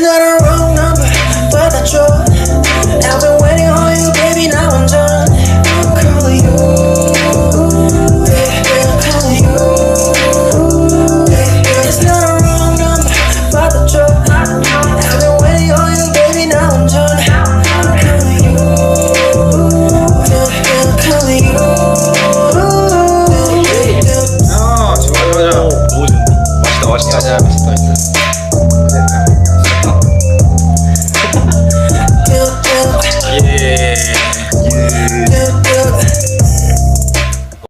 not a wrong number, but that's your. I've been waiting on you, baby. Now I'm done. I'm calling you. Yeah, I'm calling you. Yeah, it's not a wrong number, but that's your. I've been waiting on you, baby. Now I'm done. I'm calling you. Yeah, I'm calling you. 아, 좋아. 너무 좋네. 맛있다. 맛있다.